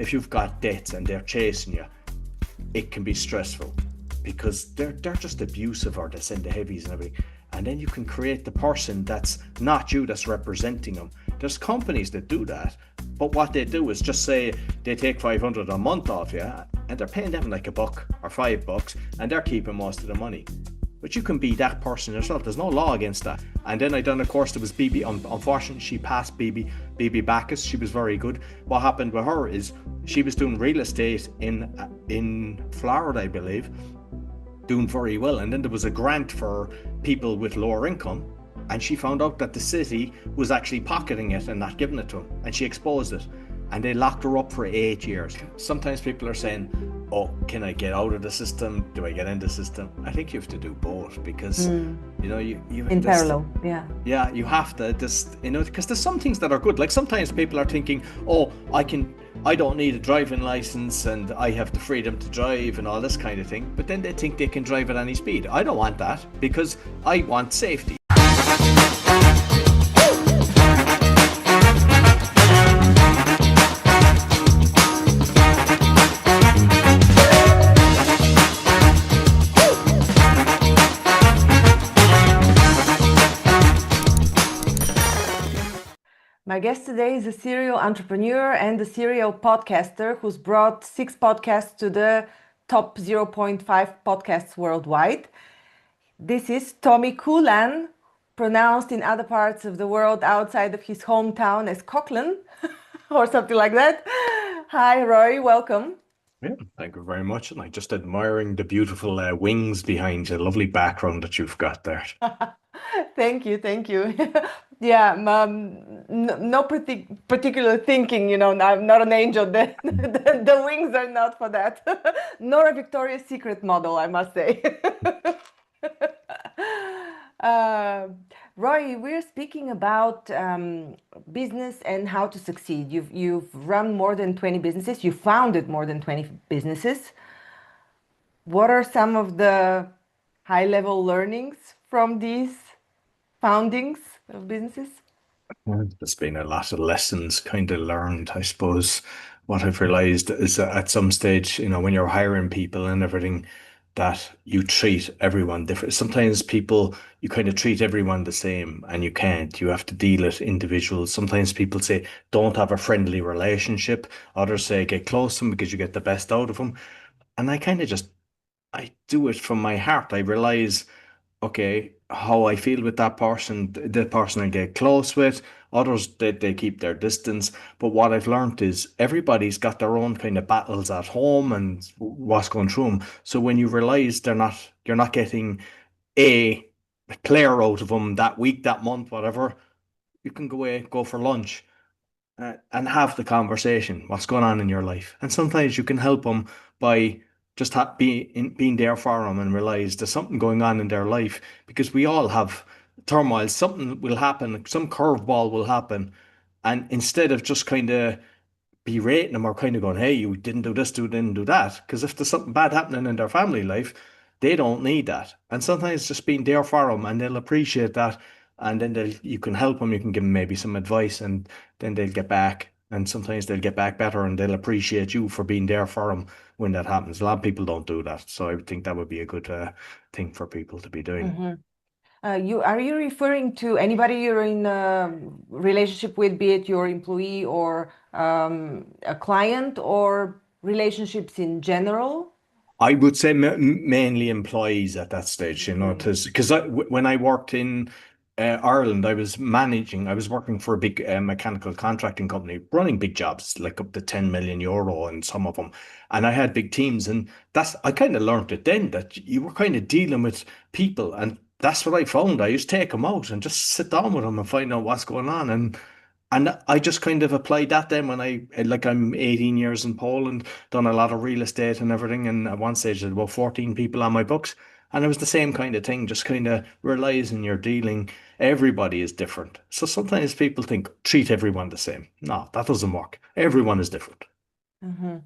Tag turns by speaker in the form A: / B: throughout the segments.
A: if you've got debts and they're chasing you, it can be stressful because they're just abusive or they send the heavies and everything. And then you can create the person that's not you, that's representing them. There's companies that do that, but what they do is just say they take 500 a month off you, and they're paying them like $1 or $5, and they're keeping most of the money. But you can be that person yourself. There's no law against that. And then I done a course that was BB. Unfortunately, she passed BB Backus. She was very good. What happened with her is she was doing real estate in Florida, I believe, doing very well. And then there was a grant for people with lower income, and she found out that the city was actually pocketing it and not giving it to them, and she exposed it, and they locked her up for 8 years. Sometimes people are saying, oh, can I get out of the system? Do I get into the system? I think you have to do both, because you know, you
B: in parallel,
A: yeah, you have to just, you know, because there's some things that are good. Like sometimes people are thinking, oh, I don't need a driving license and I have the freedom to drive and all this kind of thing, but then they think they can drive at any speed. I don't want that, because I want safety.
B: My guest today is a serial entrepreneur and a serial podcaster who's brought 6 podcasts to the top 0.5 podcasts worldwide. This is Tommy Coughlan, pronounced in other parts of the world outside of his hometown as Coughlan or something like that. Hi, Roy, welcome.
A: Yeah, thank you very much. And I'm just admiring the beautiful wings behind you, lovely background that you've got there.
B: Thank you. Yeah, no particular thinking, you know, I'm not an angel. The wings are not for that, nor a Victoria's Secret model, I must say. Roy, we're speaking about business and how to succeed. You've run more than 20 businesses. You founded more than 20 businesses. What are some of the high-level learnings from these foundings of businesses?
A: There's been a lot of lessons kind of learned, I suppose. What I've realized is that at some stage, you know, when you're hiring people and everything, that you treat everyone different. Sometimes people, you kind of treat everyone the same, and you can't. You have to deal with individuals. Sometimes people say, don't have a friendly relationship. Others say, get close to them because you get the best out of them. And I kind of just, I do it from my heart. I realize, okay, how I feel with that person, the person I get close with, others they keep their distance. But what I've learned is everybody's got their own kind of battles at home and what's going through them. So when you realize you're not getting a player out of them that week, that month, whatever, you can go away, go for lunch, and have the conversation. What's going on in your life? And sometimes you can help them by just being there for them and realize there's something going on in their life, because we all have turmoil. Something will happen, some curveball will happen. And instead of just kind of berating them or kind of going, hey, you didn't do this, you didn't do that. Because if there's something bad happening in their family life, they don't need that. And sometimes just being there for them, and they'll appreciate that. And then you can help them, you can give them maybe some advice, and then they'll get back. And sometimes they'll get back better, and they'll appreciate you for being there for them when that happens. A lot of people don't do that. So I would think that would be a good thing for people to be doing.
B: Mm-hmm. Are you referring to anybody you're in a relationship with, be it your employee or a client, or relationships in general?
A: I would say mainly employees at that stage, you know, because when I worked in Ireland, I was working for a big mechanical contracting company, running big jobs, like up to 10 million euro and some of them. And I had big teams, and I kind of learned it then, that you were kind of dealing with people, and that's what I found. I used to take them out and just sit down with them and find out what's going on. And I just kind of applied that then when I'm 18 years in Poland, done a lot of real estate and everything. And at one stage, I had about 14 people on my books. And it was the same kind of thing, just kind of realizing you're dealing, everybody is different. So sometimes people think, treat everyone the same. No, that doesn't work. Everyone is different.
B: Mm-hmm.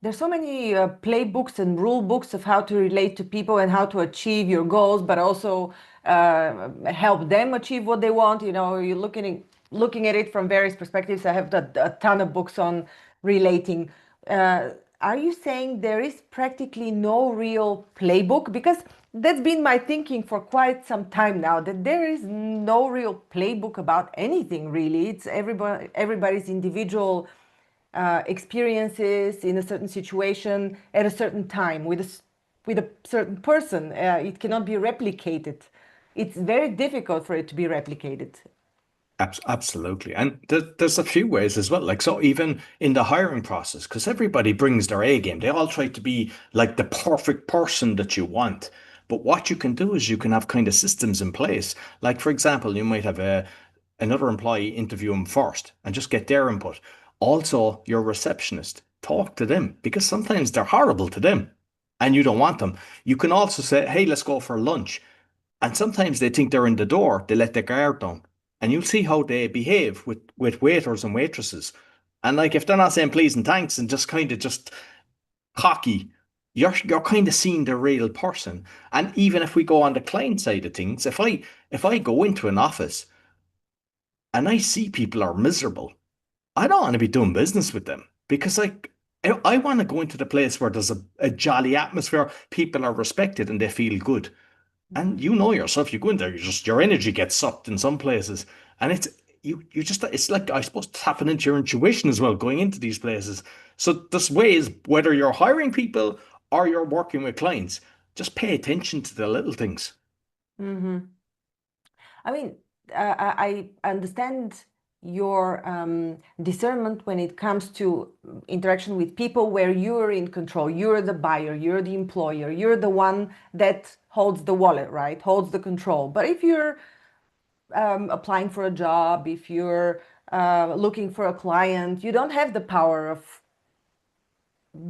B: There's so many playbooks and rule books of how to relate to people and how to achieve your goals, but also help them achieve what they want. You know, you're looking at it from various perspectives. I have a ton of books on relating. uh, are you saying there is practically no real playbook? Because that's been my thinking for quite some time now, that there is no real playbook about anything really. It's everybody's individual experiences in a certain situation at a certain time with with a certain person. It cannot be replicated. It's very difficult for it to be replicated.
A: Absolutely. And there's a few ways as well. Like, so even in the hiring process, because everybody brings their A game, they all try to be like the perfect person that you want. But what you can do is you can have kind of systems in place. Like, for example, you might have another employee interview them first and just get their input. Also, your receptionist, talk to them because sometimes they're horrible to them and you don't want them. You can also say, hey, let's go for lunch. And sometimes they think they're in the door, they let their guard down. And you'll see how they behave with waiters and waitresses. And like if they're not saying please and thanks and just kind of just cocky, you're kind of seeing the real person. And even if we go on the client side of things, if I go into an office and I see people are miserable, I don't want to be doing business with them because like I want to go into the place where there's a jolly atmosphere, people are respected and they feel good. And you know yourself, you go in there, you just your energy gets sucked in some places. And you just it's like I suppose tapping into your intuition as well, going into these places. So there's ways, whether you're hiring people or you're working with clients, just pay attention to the little things.
B: Mhm. I mean, I understand your discernment when it comes to interaction with people where you're in control. You're the buyer, you're the employer, you're the one that holds the wallet, right? Holds the control. But if you're applying for a job, if you're looking for a client, you don't have the power of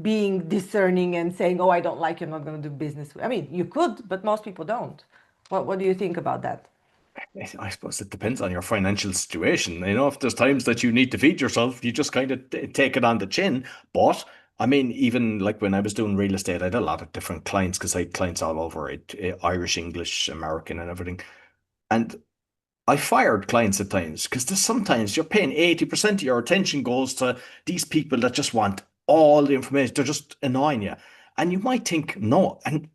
B: being discerning and saying, "Oh, I don't like you, I'm not going to do business." I mean, you could, but most people don't. What do you think about that?
A: I suppose it depends on your financial situation. You know, if there's times that you need to feed yourself, you just kind of take it on the chin. But I mean, even like when I was doing real estate, I had a lot of different clients because I had clients all over it, Irish, English, American, and everything. And I fired clients at times because there's sometimes you're paying 80% of your attention goes to these people that just want all the information. They're just annoying you. And you might think, no. And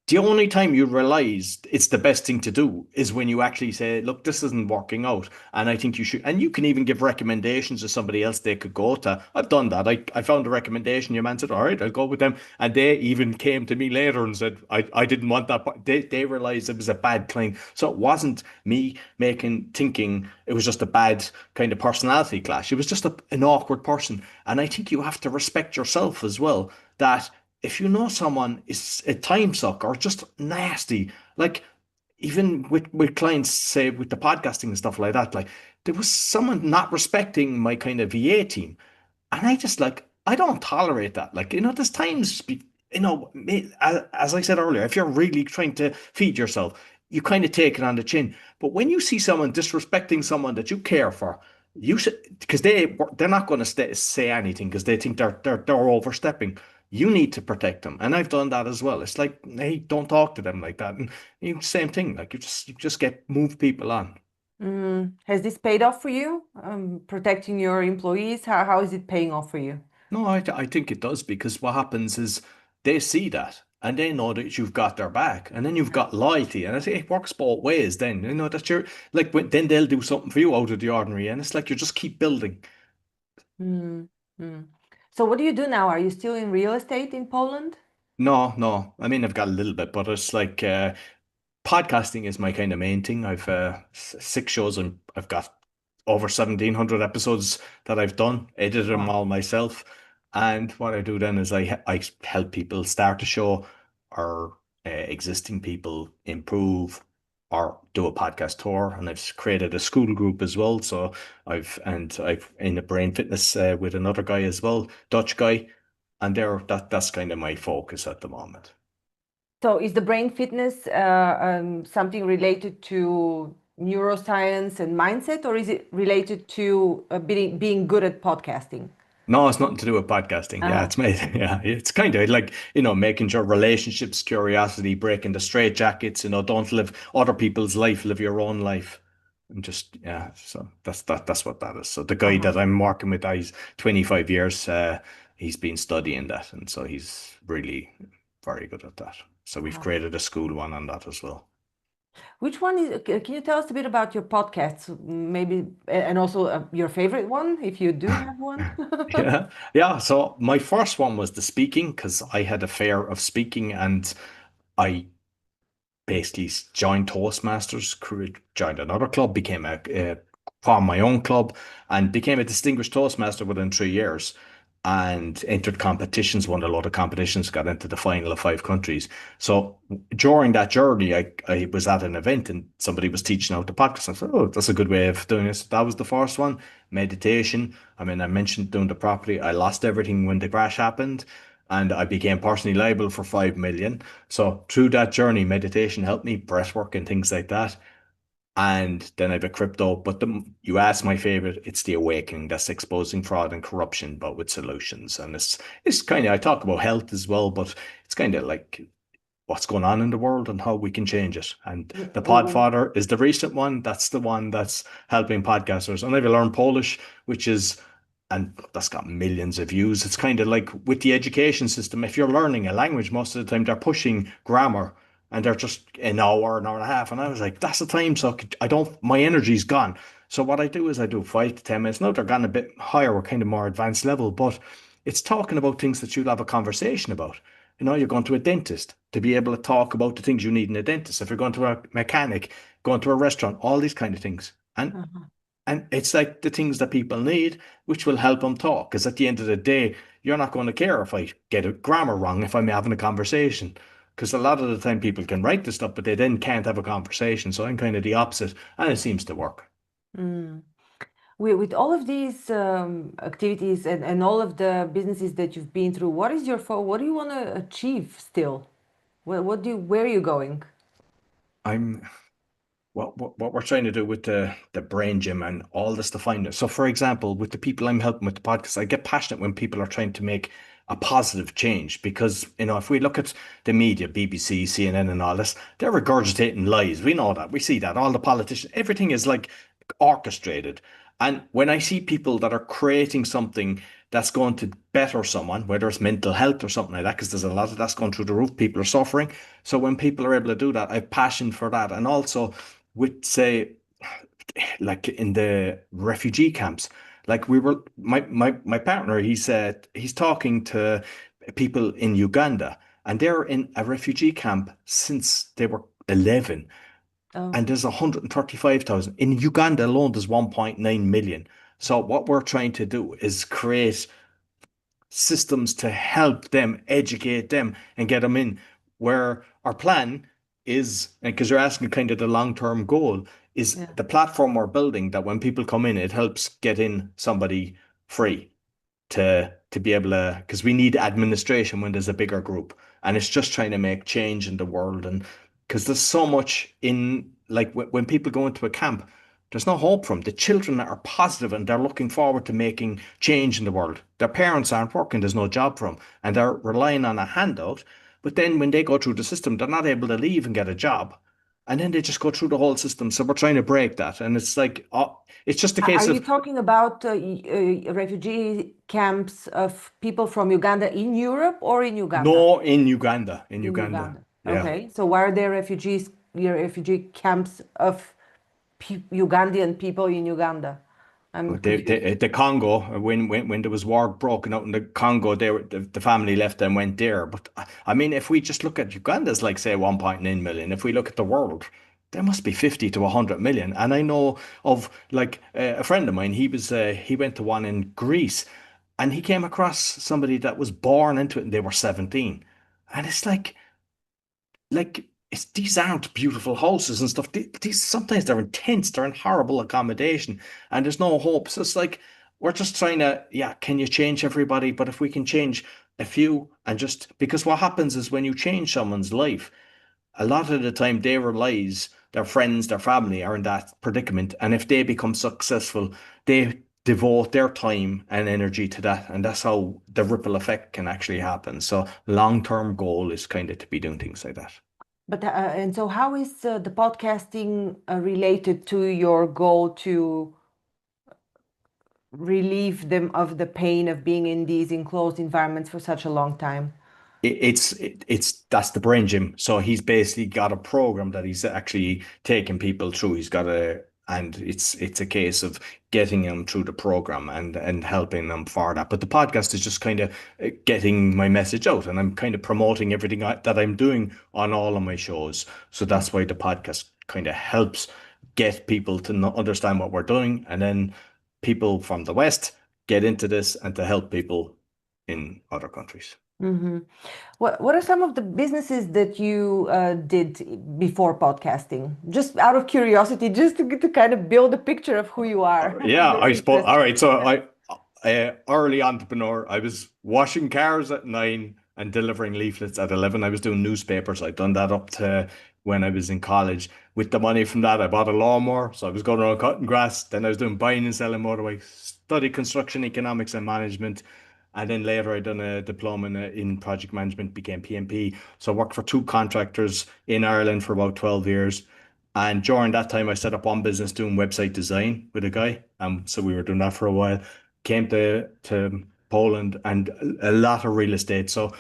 A: the only time you realize it's the best thing to do is when you actually say, look, this isn't working out. And I think you should, and you can even give recommendations to somebody else they could go to. I've done that. I found a recommendation. Your man said, all right, I'll go with them. And they even came to me later and said, I didn't want that. But they realized it was a bad client. So it wasn't me thinking it was just a bad kind of personality clash. It was just an awkward person. And I think you have to respect yourself as well, that if you know someone is a time suck or just nasty, like even with clients, say with the podcasting and stuff like that, like there was someone not respecting my kind of VA team, and I just like I don't tolerate that. Like there's times, as I said earlier, if you're really trying to feed yourself, you kind of take it on the chin. But when you see someone disrespecting someone that you care for, you should because they're not going to say anything because they think they're overstepping. You need to protect them, and I've done that as well. It's like, hey, don't talk to them like that, and same thing. Like you just get move people on.
B: Has this paid off for you? Protecting your employees? How is it paying off for you?
A: No, I think it does because what happens is they see that and they know that you've got their back, and then you've got loyalty, and I think it works both ways. Then that you're like then they'll do something for you out of the ordinary, and it's like you just keep building.
B: Mm, mm. So what do you do now? Are you still in real estate in Poland?
A: No, no, I mean I've got a little bit, but it's like podcasting is my kind of main thing. I've six shows and I've got over 1,700 episodes that I've done, edited them
B: Wow.
A: all myself. And what I do then is I help people start a show or existing people improve or do a podcast tour. And I've created a school group as well. So I've in a brain fitness with another guy as well, Dutch guy. And that's kind of my focus at the moment.
B: So is the brain fitness something related to neuroscience and mindset, or is it related to being good at podcasting?
A: No, it's nothing to do with podcasting. Yeah,
B: Ah.
A: it's made. Yeah, it's kind of like, making sure relationships, curiosity, breaking the straitjackets, don't live other people's life, live your own life. And just, yeah, so that's what that is. So the guy that
B: Uh-huh.
A: I'm working with, he's 25 years. he's been studying that, and so he's really very good at that. So we've
B: Uh,
A: created a school one on that as well.
B: which one is, can you tell us a bit about your podcasts, maybe, and also your favorite one, if you do have one?
A: Yeah, yeah. So my first one was the speaking because I had a fear of speaking, and I basically joined Toastmasters, joined another club, became formed my own club, and became a distinguished Toastmaster within 3 years. And entered competitions, won a lot of competitions, got into the final of 5 countries. So during that journey, I was at an event and somebody was teaching out the podcast. I said, "Oh, that's a good way of doing this." That was the first one. Meditation. I mean, I mentioned doing the property. I lost everything when the crash happened, and I became personally liable for 5 million. So through that journey, meditation helped me, breathwork and things like that. And then I've a crypto. But you asked my favorite, it's the awakening. That's exposing fraud and corruption, but with solutions. And it's kind of I talk about health as well, but it's kind of like what's going on in the world and how we can change it. And
B: Mm,
A: the
B: mm,
A: Podfather is the recent one. That's the one that's helping podcasters. And I've learned Polish, which is, and that's got millions of views. It's kind of like with the education system. If you're learning a language, most of the time they're pushing grammar and they're just an hour and a half. And I was like, that's the time. So I don't, my energy's gone. So what I do is I do 5 to 10 minutes. Now they're gone a bit higher, we're kind of more advanced level, but it's talking about things that you'll have a conversation about. You're going to a dentist to be able to talk about the things you need in a dentist. If you're going to a mechanic, going to a restaurant, all these kind of things.
B: uh-huh.
A: And it's like the things that people need, which will help them talk. Because at the end of the day, you're not going to care if I get a grammar wrong if I'm having a conversation. Because a lot of the time people can write the stuff, but they then can't have a conversation. So I'm kind of the opposite, and it seems to work.
B: Mm. With all of these activities and all of the businesses that you've been through, what is what do you want to achieve still? Where are you going?
A: I'm what we're trying to do with the brain gym and all this to find it. So, for example, with the people I'm helping with the podcast, I get passionate when people are trying to make a positive change because if we look at the media, BBC, CNN, and all this, they're regurgitating lies. We know that. We see that. All the politicians, everything is like orchestrated. And when I see people that are creating something that's going to better someone, whether it's mental health or something like that, because there's a lot of that's going through the roof, people are suffering. So when people are able to do that, I have passion for that. And also with say like in the refugee camps, like we were my partner, he said he's talking to people in Uganda and they're in a refugee camp since they were 11
B: Oh,
A: and there's 135,000 in Uganda alone. There's 1.9 million. So what we're trying to do is create systems to help them, educate them, and get them in. Where our plan is, because you're asking kind of the long-term goal, is
B: yeah.
A: the platform we're building that when people come in, it helps get in somebody free to be able to, because we need administration when there's a bigger group, and it's just trying to make change in the world. And because there's so much in like when people go into a camp, there's no hope for them. The children are positive and they're looking forward to making change in the world. Their parents aren't working, there's no job for them, and they're relying on a handout. But then when they go through the system, they're not able to leave and get a job. And then they just go through the whole system. So we're trying to break that. And it's like, it's just a
B: Are
A: case
B: you
A: of
B: talking about refugee camps of people from Uganda in Europe or in Uganda?
A: no in Uganda. In
B: In
A: Uganda.
B: Uganda.
A: Yeah.
B: Okay. So why are there refugee camps of Ugandan people in Uganda? I'm confused.
A: The Congo, when there was war broken out in the Congo, the family left and went there. But I mean, if we just look at Uganda's like say 1.9 million, if we look at the world, there must be 50 to 100 million. And I know of like a friend of mine, he went to one in Greece and he came across somebody that was born into it and they were 17. And it's like these aren't beautiful houses and stuff. These sometimes they're intense, they're in horrible accommodation, and there's no hope. So it's like we're just trying to, yeah, can you change everybody? But if we can change a few and just because what happens is when you change someone's life, a lot of the time they realize their friends, their family are in that predicament. And if they become successful, they devote their time and energy to that. And that's how the ripple effect can actually happen. So long-term goal is kind of to be doing things like that.
B: But and so how is the podcasting related to your goal to relieve them of the pain of being in these enclosed environments for such a long time.
A: It's that's the brain gym. So he's basically got a program that he's actually taking people through. He's got and it's a case of getting them through the program and helping them for that. But the podcast is just kind of getting my message out, and I'm kind of promoting everything that I'm doing on all of my shows. So that's why the podcast kind of helps get people to understand what we're doing, and then people from the West get into this and to help people in other countries.
B: Hmm. What are some of the businesses that you did before podcasting? Just out of curiosity, just to kind of build a picture of who you are.
A: Yeah,
B: Very
A: I suppose. All
B: interesting.
A: right, so early entrepreneur. I was washing cars at 9 and delivering leaflets at 11. I was doing newspapers. I'd done that up to when I was in college. With the money from that, I bought a lawnmower. So I was going around cutting grass. Then I was doing buying and selling motorbikes, studied construction economics and management. And then later I done a diploma in project management, became PMP. So I worked for two contractors in Ireland for about 12 years. And during that time, I set up one business doing website design with a guy. So we were doing that for a while. Came to Poland and a lot of real estate. So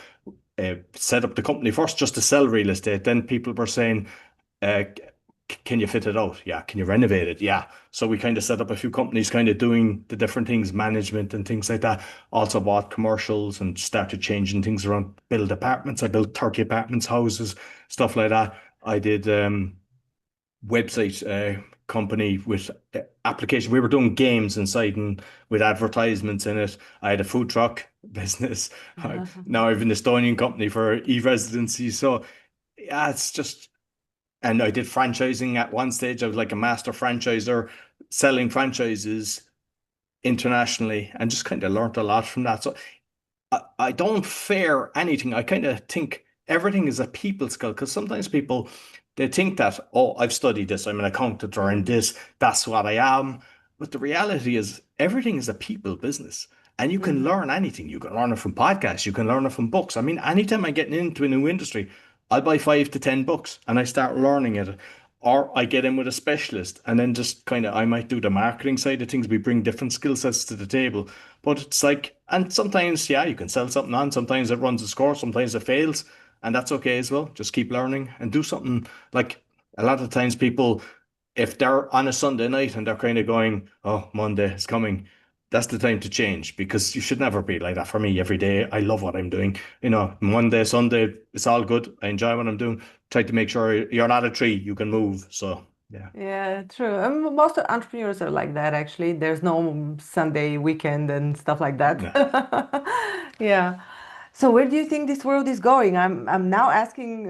A: set up the company first just to sell real estate. Then people were saying, uh, can you fit it out? Yeah. Can you renovate it? Yeah. So we kind of set up a few companies kind of doing the different things, management and things like that. Also bought commercials and started changing things around, build apartments. I built 30 apartments, houses, stuff like that. I did website company with application. We were doing games inside and with advertisements in it. I had a food truck business. Now I have an Estonian company for e-residency. So yeah, it's just, and I did franchising at one stage. I was like a master franchisor selling franchises internationally and just kind of learned a lot from that. So I don't fear anything. I kind of think everything is a people skill because sometimes people they think that, oh, I've studied this, I'm an accountant or in
B: Mm,
A: this, that's what I am. But the reality is everything is a people business. And you can
B: mhm.
A: learn anything. You can learn it from podcasts, you can learn it from books. I mean, anytime I get into a new industry, I'll buy 5 to 10 books and I start learning it. Or I get in with a specialist and then just kind of I might do the marketing side of things. We bring different skill sets to the table. But it's like, and sometimes, yeah, you can sell something on. Sometimes it runs a score. Sometimes it fails. And that's okay as well. Just keep learning and do something. Like a lot of times people, if they're on a Sunday night and they're kind of going, oh, Monday is coming, that's the time to change because you should never be like that. For me, every day, I love what I'm doing. Monday, Sunday, it's all good. I enjoy what I'm doing. Try to make sure you're not a tree, you can move. So, yeah.
B: Yeah, true. Most entrepreneurs are like that, actually. There's no Sunday weekend and stuff like that.
A: Yeah.
B: Yeah. So where do you think this world is going? I'm now asking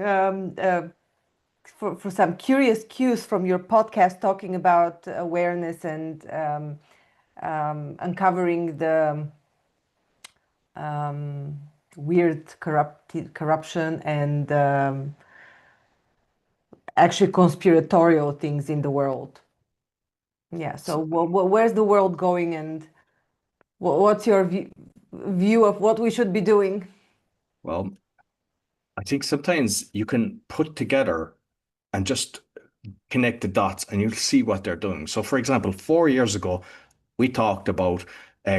B: for some curious cues from your podcast talking about awareness and uncovering the um, weird corruption and actually conspiratorial things in the world. Yeah. So where's the world going, and what's your view of what we should be doing?
A: Well, I think sometimes you can put together and just connect the dots and you'll see what they're doing. So, for example, 4 years ago, we talked about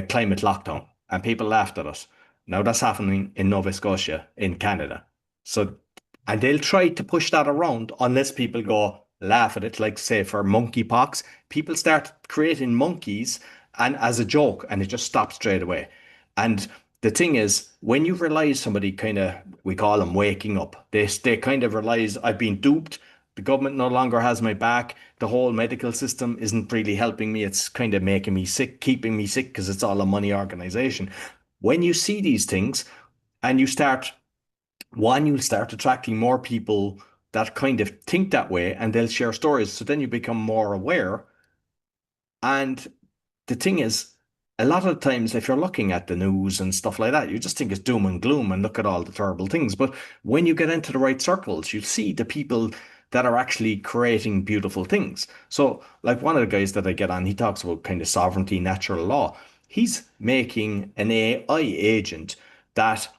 A: climate lockdown and people laughed at us. Now that's happening in Nova Scotia in Canada. So, and they'll try to push that around unless people go laugh at it. Like say for monkeypox, people start creating monkeys and as a joke and it just stops straight away. And the thing is, when you realize somebody kind of, we call them waking up, they kind of realize I've been duped. The government no longer has my back. The whole medical system isn't really helping me. It's kind of making me sick, keeping me sick because it's all a money organization. When you see these things and you'll start attracting more people that kind of think that way and they'll share stories. So then you become more aware. And the thing is, a lot of times, if you're looking at the news and stuff like that, you just think it's doom and gloom and look at all the terrible things. But when you get into the right circles, you see the people that are actually creating beautiful things. So, like one of the guys that I get on, he talks about kind of sovereignty, natural law. He's making an AI agent that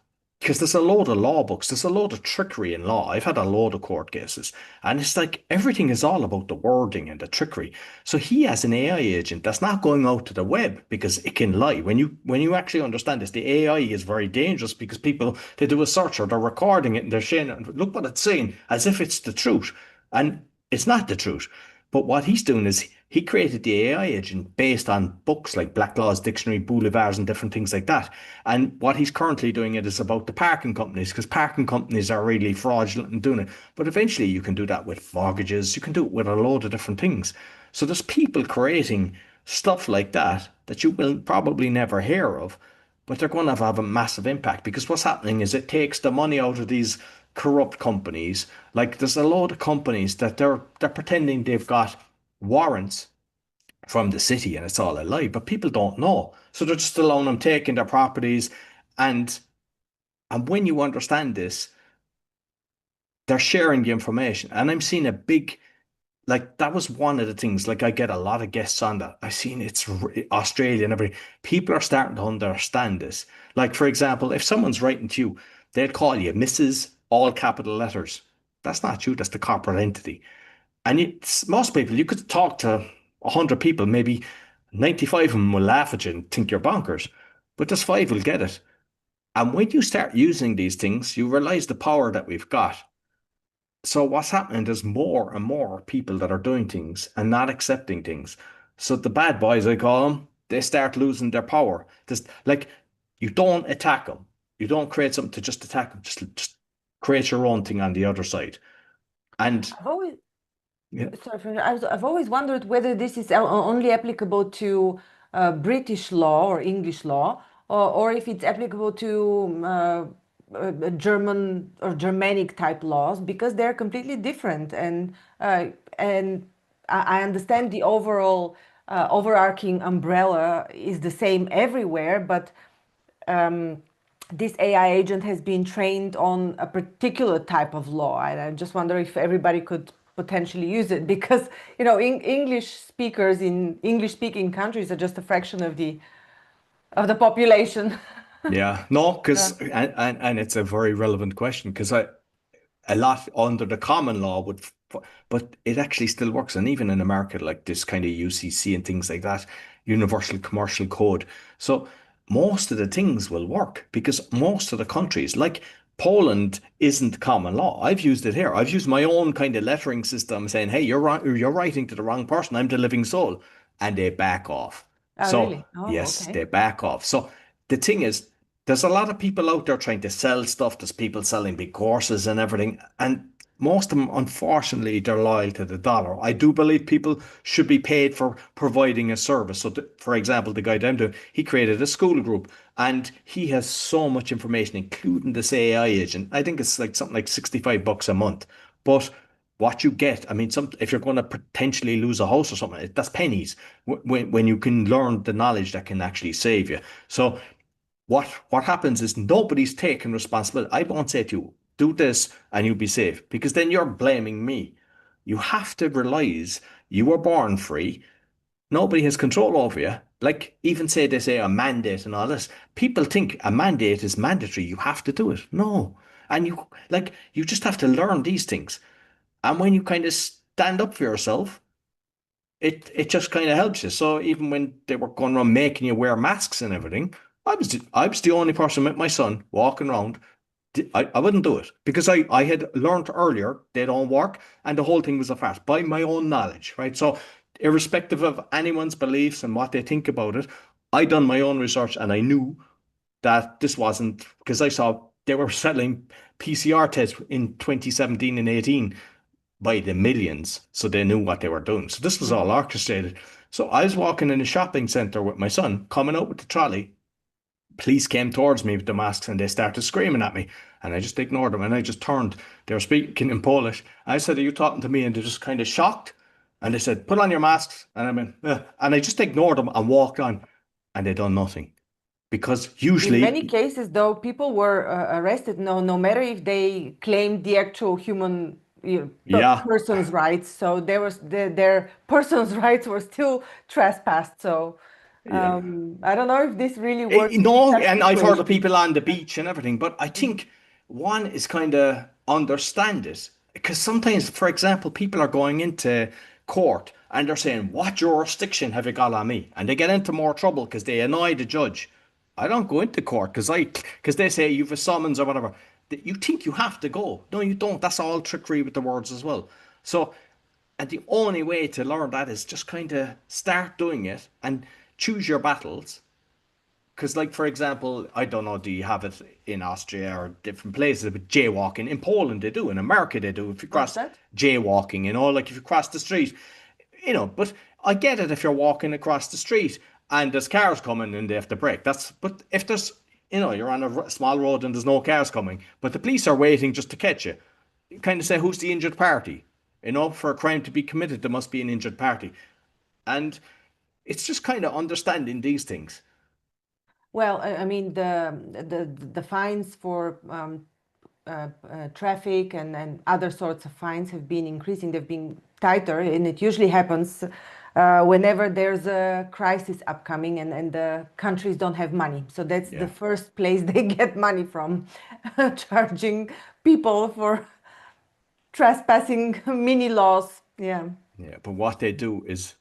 A: because there's a load of law books, there's a load of trickery in law. I've had a load of court cases, and it's like everything is all about the wording and the trickery. So he has an AI agent that's not going out to the web because it can lie. When you actually understand this, the AI is very dangerous because people they do a search or they're recording it and they're saying, look what it's saying, as if it's the truth. And it's not the truth. But what he's doing is he created the AI agent based on books like Black Law's Dictionary, Boulevards, and different things like that. And what he's currently doing it is about the parking companies because parking companies are really fraudulent in doing it. But eventually you can do that with mortgages. You can do it with a load of different things. So there's people creating stuff like that that you will probably never hear of, but they're going to have a massive impact because what's happening is it takes the money out of these corrupt companies. Like there's a load of companies that they're pretending they've got warrants from the city and it's all a lie, but people don't know. So they're just allowing them taking their properties and and when you understand this, they're sharing the information. And I'm seeing a big like that was one of the things like I get a lot of guests on that. I've seen it's Australia and everything. People are starting to understand this. Like for example, if someone's writing to you, they'll call you Mrs. all capital letters. That's not you, that's the corporate entity. And it's most people, you could talk to 100 people, maybe 95 of them will laugh at you and think you're bonkers, but just five will get it. And when you start using these things, you realize the power that we've got. So what's happening, there's more and more people that are doing things and not accepting things. So the bad boys, I call them, they start losing their power. Just like you don't attack them. You don't create something to just attack them. Just create your own thing on the other side. And
B: I've always
A: yeah,
B: Sorry, I've always wondered whether this is only applicable to British law or English law, or if it's applicable to German or Germanic type laws, because they're completely different. And I understand the overall overarching umbrella is the same everywhere, but um, this AI agent has been trained on a particular type of law. And I just wonder if everybody could potentially use it because, English speakers in English speaking countries are just a fraction of the population.
A: yeah, no,
B: Uh,
A: because and it's a very relevant question because a lot under the common law would, but it actually still works. And even in America, like this kind of UCC and things like that, Universal Commercial Code. So most of the things will work because most of the countries, like Poland, isn't common law. I've used it here. I've used my own kind of lettering system saying, hey, you're writing to the wrong person. I'm the living soul. And they back off.
B: oh,
A: So
B: really? Oh,
A: yes,
B: okay.
A: they back off. So the thing is, there's a lot of people out there trying to sell stuff. There's people selling big courses and everything. And most of them, unfortunately, they're loyal to the dollar. I do believe people should be paid for providing a service. So, for example, the guy that I'm doing, he created a school group and he has so much information, including this AI agent. I think it's like something like 65 bucks a month. But what you get, I mean, if you're going to potentially lose a house or something, that's pennies when you can learn the knowledge that can actually save you. So what happens is nobody's taking responsibility. I won't say to you, do this and you'll be safe, because then you're blaming me. You have to realize you were born free. Nobody has control over you. Like even say they say a mandate and all this. People think a mandate is mandatory. You have to do it. No. And you just have to learn these things. And when you kind of stand up for yourself, it just kind of helps you. So even when they were going around making you wear masks and everything, I was the only person with my son walking around. I wouldn't do it because I had learned earlier they don't work and the whole thing was a farce by my own knowledge, right? So irrespective of anyone's beliefs and what they think about it, I done my own research and I knew that this wasn't because I saw they were selling PCR tests in 2017 and 18 by the millions, so they knew what they were doing. So this was all
B: Mhm.
A: orchestrated. So I was walking in a shopping center with my son, coming out with the trolley. Police came towards me with the masks and they started screaming at me. And I just ignored them and I just turned. They were speaking in Polish. I said, are you talking to me? And they're just kind of shocked. And they said, put on your masks. And I went, "Ugh." And I just ignored them and walked on. And they done nothing. Because
B: In many
A: usually,
B: cases, though, people were arrested, no matter if they claimed the actual human
A: yeah,
B: person's rights. So their person's rights were still trespassed. So.
A: Yeah.
B: I don't know if this really works in
A: No,
B: such
A: and I've heard of
B: situations.
A: people on the beach and everything, but I think one is kind of understand it. Because sometimes, for example, people are going into court and they're saying, "What jurisdiction have you got on me?" And they get into more trouble because they annoy the judge. I don't go into court because they say you've a summons or whatever. You think you have to go. No, you don't. That's all trickery with the words as well. So, and the only way to learn that is just kind of start doing it and choose your battles because, like, for example, I don't know, do you have it in Austria or different places, but jaywalking in Poland they do, in America they do. If you
B: What's
A: cross
B: that?
A: jaywalking, like if you cross the street, but I get it if you're walking across the street and there's cars coming and they have to brake. But if there's, you're on a small road and there's no cars coming, but the police are waiting just to catch you, you kind of say, who's the injured party? For a crime to be committed, there must be an injured party. And it's just kind of understanding these things.
B: Well, I mean the fines for traffic and other sorts of fines have been increasing. They've been tighter, and it usually happens whenever there's a crisis upcoming and the countries don't have money. So that's the
A: Yeah.
B: first place they get money from, charging people for trespassing mini laws. Yeah.
A: Yeah, but what they do is,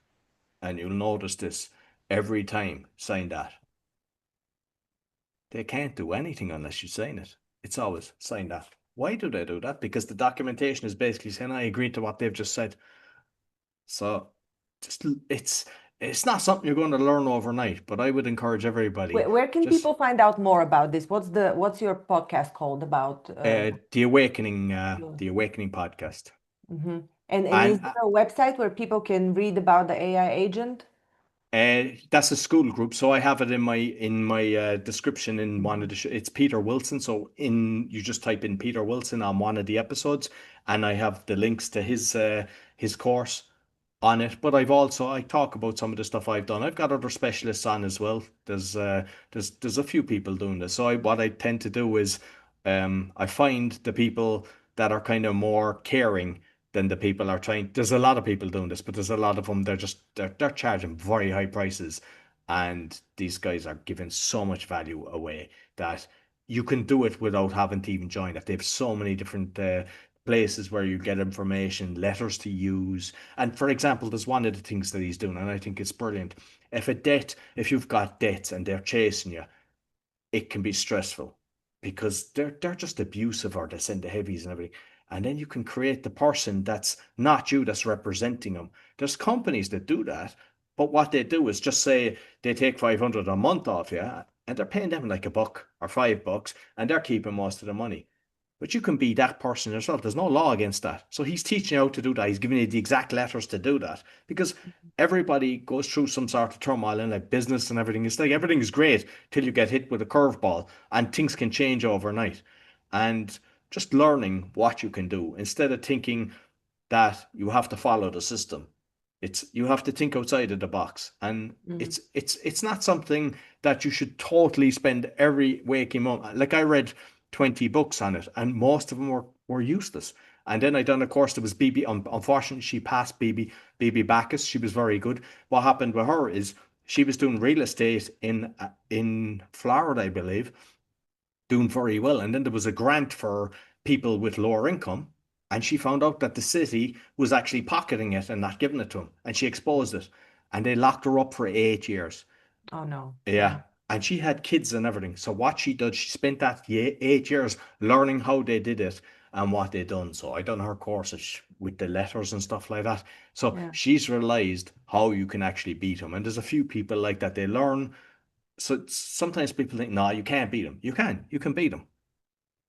A: and you'll notice this every time, sign that. They can't do anything unless you sign it. It's always sign that. Why do they do that? Because the documentation is basically saying I agree to what they've just said. So just it's not something you're going to learn overnight, but I would encourage everybody
B: Where can
A: just
B: people find out more about this? What's your podcast called about?
A: the Awakening podcast.
B: Mhm. And is
A: And
B: there a website where people can read about the AI agent?
A: That's a school group, so I have it in my description in one of
B: Mhm.
A: the. It's Peter Wilson, so you just type in Peter Wilson on one of the episodes, and I have the links to his course on it. But I talk about some of the stuff I've done. I've got other specialists on as well. There's a few people doing this. So what I tend to do is I find the people that are kind of more caring than the people are trying. There's a lot of people doing this, but there's a lot of them. They're charging very high prices, and these guys are giving so much value away that you can do it without having to even join it. They have so many different places where you get information, letters to use. And for example, there's one of the things that he's doing, and I think it's brilliant. If you've got debts and they're chasing you, it can be stressful because they're just abusive or they send the heavies and everything. And then you can create the person that's not you that's representing them. There's companies that do that, but what they do is just say they take 500 a month off you and they're paying them like a buck or $5 and they're keeping most of the money. But you can be that person yourself. There's no law against that. So he's teaching you how to do that. He's giving you the exact letters to do that because everybody goes through some sort of turmoil in like business and everything. It's like everything is great till you get hit with a curveball and things can change overnight. And just learning what you can do instead of thinking that you have to follow the system. You have to think outside of the box, and
B: Mhm.
A: it's not something that you should totally spend every waking moment. Like I read 20 books on it, and most of them were useless. And then I done a course that was BB. Unfortunately, she passed BB Backus. She was very good. What happened with her is she was doing real estate in Florida, I believe, doing very well. And then there was a grant for people with lower income. And she found out that the city was actually pocketing it and not giving it to them. And she exposed it. And they locked her up for 8 years.
B: Oh no. Yeah.
A: Yeah. And she had kids and everything. So what she did, she spent that 8 years learning how they did it and what they done. So I done her courses with the letters and stuff like that. So
B: Yeah.
A: she's realized how you can actually beat them. And there's a few people like that. They learn. So sometimes people think, no, you can't beat them. You can. You can beat them.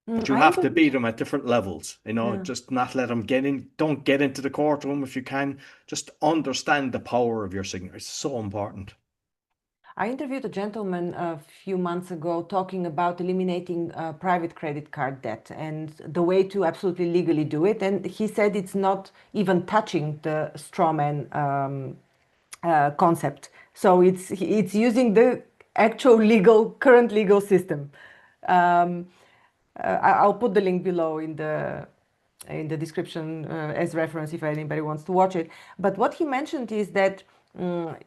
A: But you
B: I
A: have to
B: interviewed.
A: beat them at different levels,
B: Yeah.
A: just not let them get in. Don't get into the courtroom if you can. Just understand the power of your signature. It's so important.
B: I interviewed a gentleman a few months ago talking about eliminating private credit card debt and the way to absolutely legally do it. And he said it's not even touching the Strawman concept. So it's using the actual current legal system. Um, I'll put the link below in the description as reference if anybody wants to watch it. But what he mentioned is that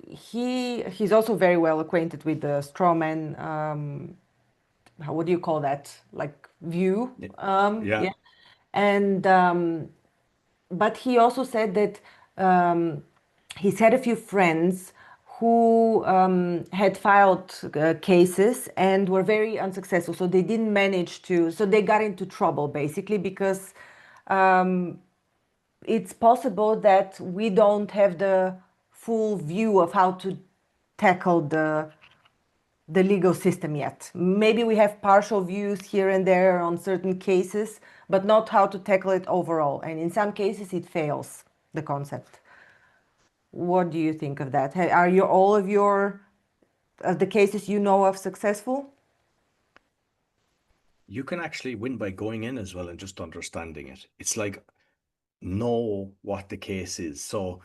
B: He's also very well acquainted with the Strawman. What do you call that? Like view.
A: Yeah.
B: Yeah,
A: Yeah.
B: and but he also said that um, he's had a few friends who had filed cases and were very unsuccessful. So they didn't manage to. So they got into trouble basically because it's possible that we don't have the full view of how to tackle the legal system yet. Maybe we have partial views here and there on certain cases, but not how to tackle it overall. And in some cases, it fails, the concept. What do you think of that? Are you all of your of the cases you know of successful?
A: You can actually win by going in as well and just understanding it. It's like know what the case is. So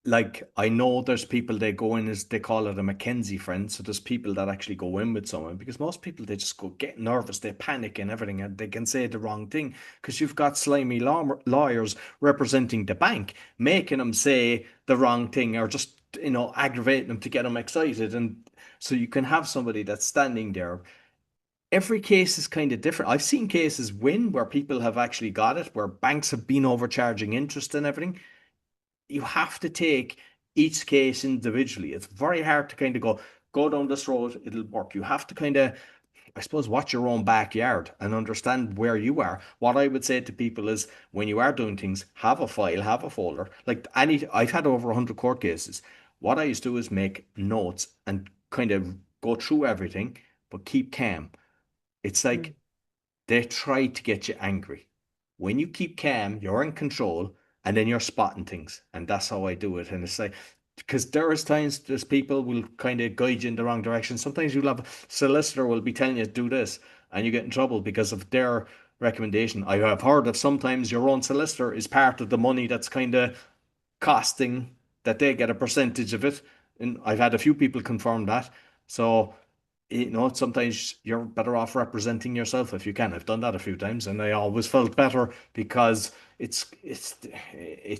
A: like I know there's people they go in as they call it a Mackenzie friend. So there's people that actually go in with someone because most people they just go get nervous, they panic and everything, and they can say the wrong thing because you've got slimy lawyers representing the bank, making them say the wrong thing or just aggravating them to get them excited. And so you can have somebody that's standing there. Every case is kind of different. I've seen cases win where people have actually got it, where banks have been overcharging interest and everything. You have to take each case individually. It's very hard to kind of go down this road, it'll work. You have to kind of, I suppose, watch your own backyard and understand where you are. What I would say to people is when you are doing things, have a file, have a folder. Like I've had over 100 court cases. What I used to do is make notes and kind of go through everything, but keep calm. It's
B: Mm.
A: like they try to get you angry. When you keep calm, you're in control, and then you're spotting things. And that's how I do it. And it's like, because there is times there's people will kind of guide you in the wrong direction. Sometimes you'll have a solicitor will be telling you to do this, and you get in trouble because of their recommendation. I have heard of sometimes your own solicitor is part of the money that's kind of costing that they get a percentage of it. And I've had a few people confirm that. So, sometimes you're better off representing yourself if you can. I've done that a few times and I always felt better because it's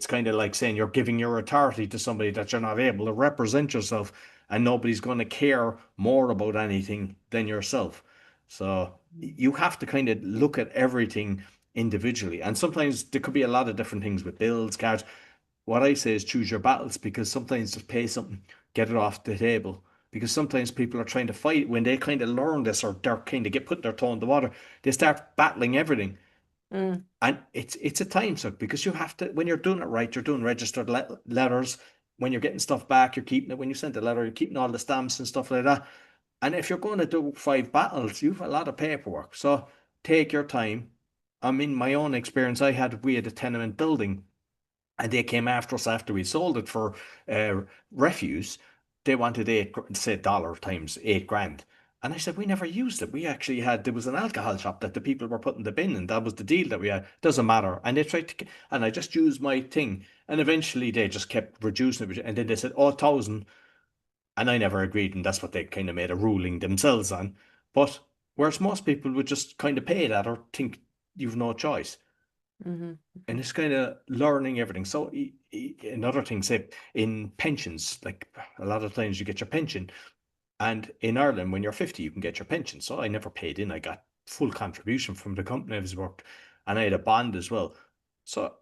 A: kind of like saying you're giving your authority to somebody that you're not able to represent yourself and nobody's going to care more about anything than yourself. So you have to kind of look at everything individually. And sometimes there could be a lot of different things with bills, cards. What I say is choose your battles because sometimes just pay something, get it off the table. Because sometimes people are trying to fight when they kind of learn this or they're kind of get putting their toe in the water, they start battling everything.
B: Mm.
A: And it's a time suck because you have to when you're doing it right, you're doing registered letters. When you're getting stuff back, you're keeping it. When you send a letter, you're keeping all the stamps and stuff like that. And if you're going to do 5 battles, you've a lot of paperwork. So take your time. I mean, my own experience, we had a tenement building and they came after us after we sold it for refuse. They wanted say dollar times 8 grand. And I said, we never used it. We actually there was an alcohol shop that the people were putting the bin in. That was the deal that we had. Doesn't matter. And they tried to, and I just used my thing. And eventually they just kept reducing it. And then they said, oh, 1,000. And I never agreed. And that's what they kind of made a ruling themselves on. But whereas most people would just kind of pay that or think you've no choice
B: Mm-hmm.
A: and it's kind of learning everything. So another thing, say in pensions, like a lot of times you get your pension, and in Ireland when you're 50, you can get your pension. So I never paid in. I got full contribution from the company I was worked, and I had a bond as well. So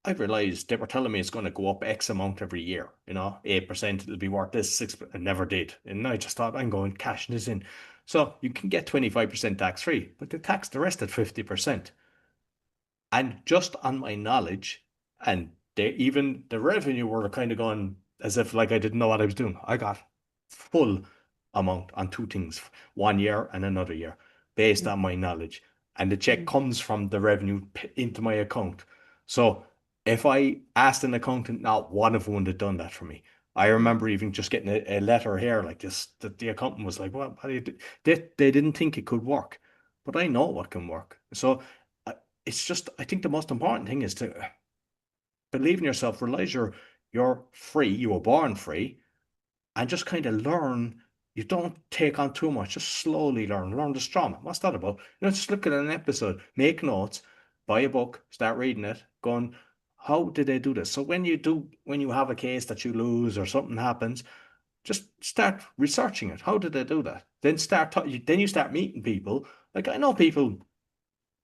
A: I realized they were telling me it's going to go up X amount every year. 8% it'll be worth this 6%. I never did, and I just thought I'm going cashing this in. So you can get 25% tax free, but they tax the rest at 50%. And just on my knowledge, and even the revenue were kind of going as if like I didn't know what I was doing. I got full amount on two things, 1 year and another year, based on my knowledge. And the check
B: Mm-hmm.
A: comes from the revenue into my account. So if I asked an accountant, not one of them would have done that for me. I remember even just getting a letter here like this that the accountant was like, "Well, what do you do?" They didn't think it could work, but I know what can work. So it's just I think the most important thing is to believe in yourself, realize you're free, you were born free, and just kind of learn. You don't take on too much, just slowly learn the Strawman. What's that about? Just look at an episode, make notes, buy a book, start reading it, going. How did they do this? So when you have a case that you lose or something happens, just start researching it. How did they do that? Then you start meeting people. Like I know people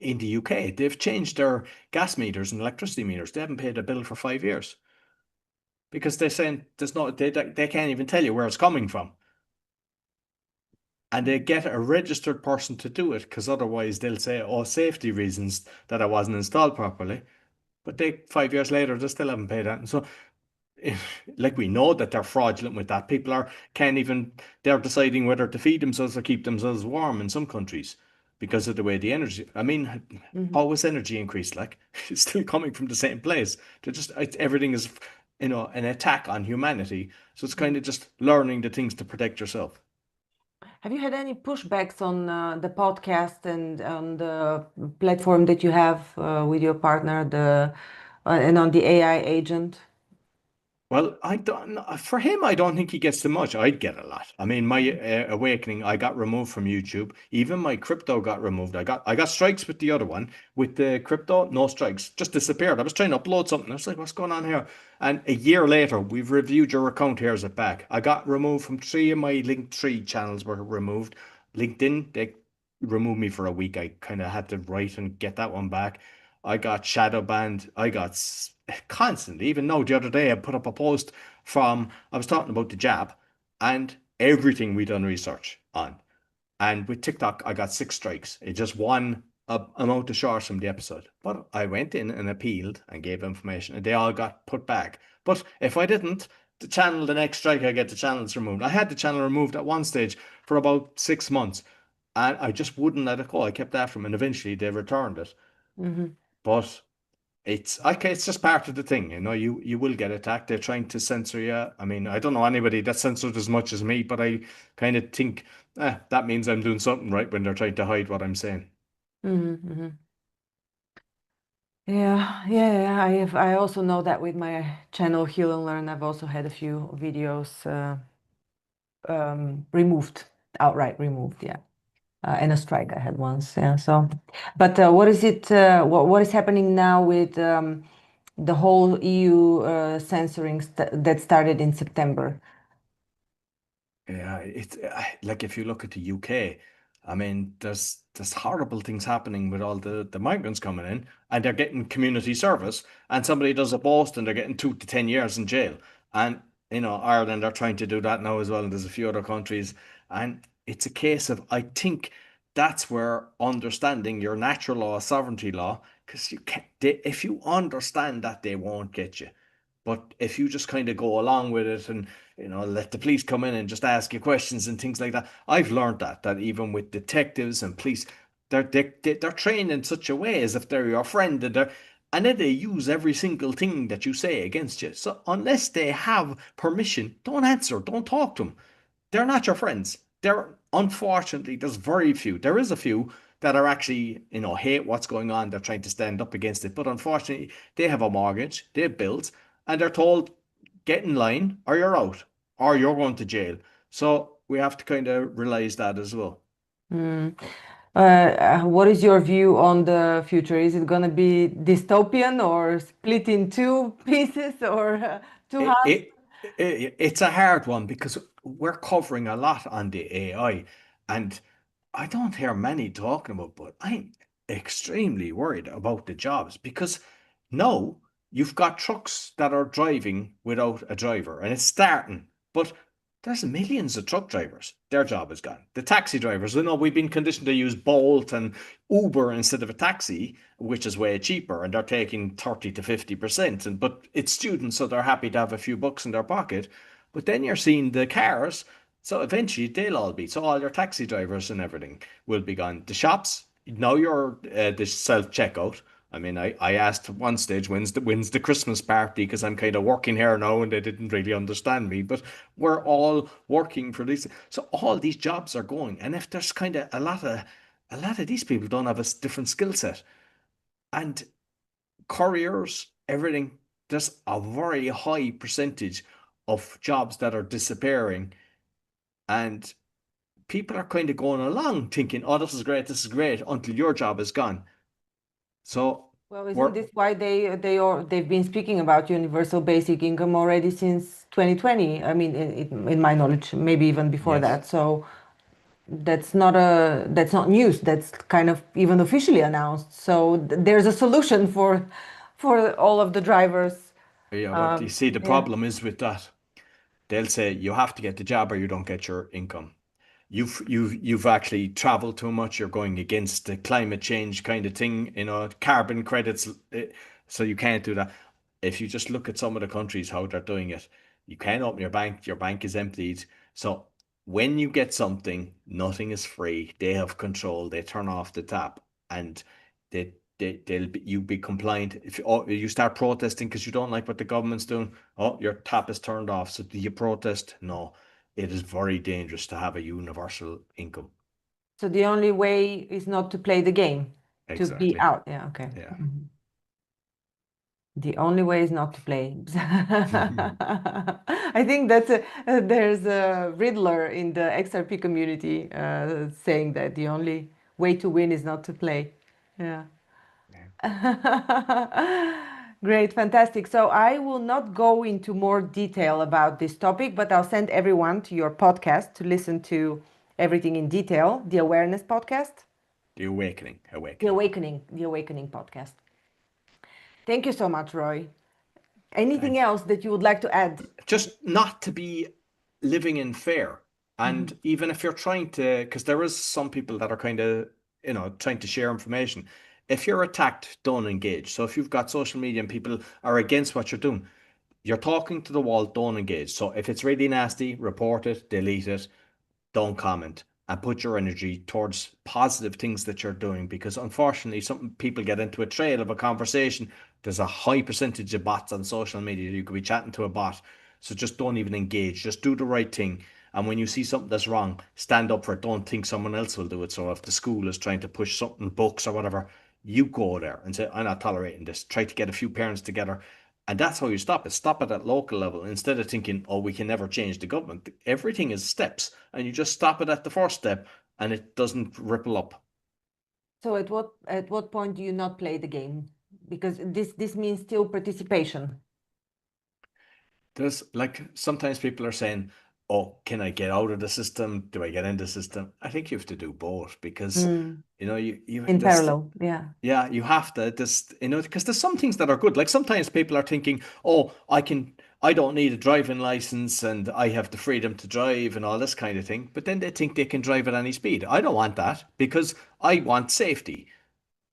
A: in the UK, they've changed their gas meters and electricity meters. They haven't paid a bill for 5 years because they're saying there's no they can't even tell you where it's coming from. And they get a registered person to do it because otherwise they'll say, oh, safety reasons that it wasn't installed properly. But they 5 years later, they still haven't paid that. And so like we know that they're fraudulent with that. People are can't even they're deciding whether to feed themselves or keep themselves warm in some countries because of the way the energy. I mean,
B: Mhm.
A: how was energy increased? Like it's still coming from the same place. Everything is an attack on humanity. So it's kind of just learning the things to protect yourself.
B: Have you had any pushbacks on the podcast and on the platform that you have with your partner, the and on the AI agent?
A: Well, I don't. For him, I don't think he gets too much. I'd get a lot. I mean, my awakening, I got removed from YouTube. Even my crypto got removed. I got strikes with the other one. With the crypto, no strikes, just disappeared. I was trying to upload something. I was like, "What's going on here?" And a year later, we've reviewed your account. Here's it back. I got removed from three of my Linktree channels were removed. LinkedIn, they removed me for a week. I kind of had to write and get that one back. I got shadow banned. Constantly, even though the other day I put up a post I was talking about the jab and everything we done research on. And with TikTok, I got 6 strikes. It just one amount of shorts from the episode. But I went in and appealed and gave information, and they all got put back. But if I didn't, the next strike, I get the channels removed. I had the channel removed at one stage for about 6 months, and I just wouldn't let it go. I kept after them, and eventually they returned it.
B: Hmm.
A: But it's okay, it's just part of the thing, you will get attacked. They're trying to censor you. I mean, I don't know anybody that's censored as much as me, but I kind of think that means I'm doing something right when they're trying to hide what I'm saying.
B: Hmm. Hmm. Yeah, yeah, I also know that with my channel Heal and Learn, I've also had a few videos removed, outright removed, yeah. And a strike I had once, yeah. So, but what is it? What is happening now with the whole EU censoring that started in September?
A: Yeah, it's like if you look at the UK, I mean, there's horrible things happening with all the migrants coming in, and they're getting community service, and somebody does a boast, and they're getting 2 to 10 years in jail. And Ireland are trying to do that now as well, and there's a few other countries, and it's a case of I think that's where understanding your natural law, sovereignty law, because if you understand that, they won't get you. But if you just kind of go along with it and let the police come in and just ask you questions and things like that. I've learned that even with detectives and police, they're trained in such a way as if they're your friend, and then they use every single thing that you say against you. So unless they have permission, don't answer, don't talk to them. They're not your friends. Unfortunately, there's very few. There is a few that are actually, hate what's going on. They're trying to stand up against it. But unfortunately, they have a mortgage, they have bills, and they're told, get in line or you're out or you're going to jail. So we have to kind of realize that as well.
B: Mm. What is your view on the future? Is it going to be dystopian or split in two pieces or two
A: It,
B: halves?
A: it, it's a hard one because we're covering a lot on the AI, and I don't hear many talking about, but I'm extremely worried about the jobs because now you've got trucks that are driving without a driver, and it's starting, but there's millions of truck drivers. Their job is gone. The taxi drivers, we've been conditioned to use Bolt and Uber instead of a taxi, which is way cheaper, and they're taking 30 to 50%. But it's students, so they're happy to have a few bucks in their pocket. But then you're seeing the cars, so eventually they'll all be. So all your taxi drivers and everything will be gone. The shops, now you're the self-checkout. I mean, I asked at one stage, when's the Christmas party? Because I'm kind of working here now and they didn't really understand me. But we're all working for this. So all these jobs are going. And if there's kind of a lot of these people don't have a different skill set. And couriers, everything, there's a very high percentage of jobs that are disappearing. And people are kind of going along thinking, oh, this is great, until your job is gone. So
B: Well, isn't
A: We're,
B: this why they've been speaking about universal basic income already since 2020? I mean, in my knowledge, maybe even before
A: yes.
B: that. So that's not news. That's kind of even officially announced. So there's a solution for all of the drivers.
A: Yeah, but you see, the
B: Yeah.
A: problem is with that. They'll say you have to get the job or you don't get your income. You've actually traveled too much. You're going against the climate change kind of thing, carbon credits. So you can't do that. If you just look at some of the countries how they're doing it, you can't open your bank. Your bank is emptied. So when you get something, nothing is free. They have control. They turn off the tap, and you be compliant. If you start protesting because you don't like what the government's doing, oh, your tap is turned off. So do you protest? No. It is very dangerous to have a universal income.
B: So the only way is not to play the game, to be
A: Exactly.
B: out. Yeah, okay.
A: Yeah.
B: Mhm. The only way is not to play. I think there's a Riddler in the XRP community saying that the only way to win is not to play. Yeah.
A: Yeah.
B: Great, fantastic. So I will not go into more detail about this topic, but I'll send everyone to your podcast to listen to everything in detail, the Awareness podcast,
A: The awakening, awakening.
B: The Awakening podcast. Thank you so much, Roy. Anything
A: Thank
B: else that you would like to add?
A: Just not to be living in fear. And
B: Mhm.
A: even if you're trying to, because there is some people that are kind of, trying to share information. If you're attacked, don't engage. So if you've got social media and people are against what you're doing, you're talking to the wall, don't engage. So if it's really nasty, report it, delete it, don't comment, and put your energy towards positive things that you're doing, because unfortunately some people get into a trail of a conversation. There's a high percentage of bots on social media. You could be chatting to a bot, so just don't even engage. Just do the right thing, and when you see something that's wrong, stand up for it. Don't think someone else will do it. So if the school is trying to push something, books or whatever, you go there and say, I'm not tolerating this. Try to get a few parents together, and that's how you stop it. Stop it at local level instead of thinking, oh, we can never change the government. Everything is steps, and you just stop it at the first step, and it doesn't ripple up.
B: So at what point do you not play the game? Because this means still participation.
A: There's like sometimes people are saying, oh, can I get out of the system? Do I get in the system? I think you have to do both because,
B: Mm.
A: you
B: In
A: this
B: parallel, yeah.
A: yeah, you have to just, because there's some things that are good. Like sometimes people are thinking, oh, I don't need a driving license and I have the freedom to drive and all this kind of thing. But then they think they can drive at any speed. I don't want that because I want safety.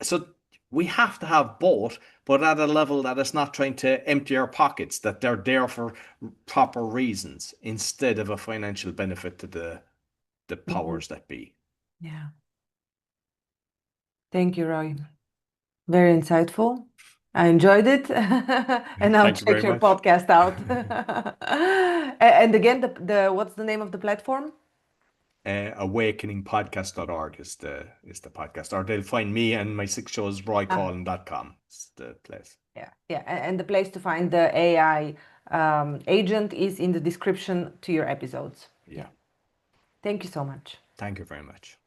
A: So we have to have both, but at a level that is not trying to empty our pockets, that they're there for proper reasons instead of a financial benefit to the
B: Mhm.
A: powers that be.
B: Yeah. Thank you, Roy. Very insightful. I enjoyed it. And I'll
A: Thank you very
B: check your
A: much.
B: podcast out. And again, the what's the name of the platform?
A: Awakeningpodcast.org is the podcast. Or they'll find me and my six shows
B: Ah,
A: roycoughlan.com. It's the place.
B: yeah, yeah. And the place to find the AI agent is in the description to your episodes. Yeah.
A: Yeah.
B: Thank you so much.
A: Thank you very much.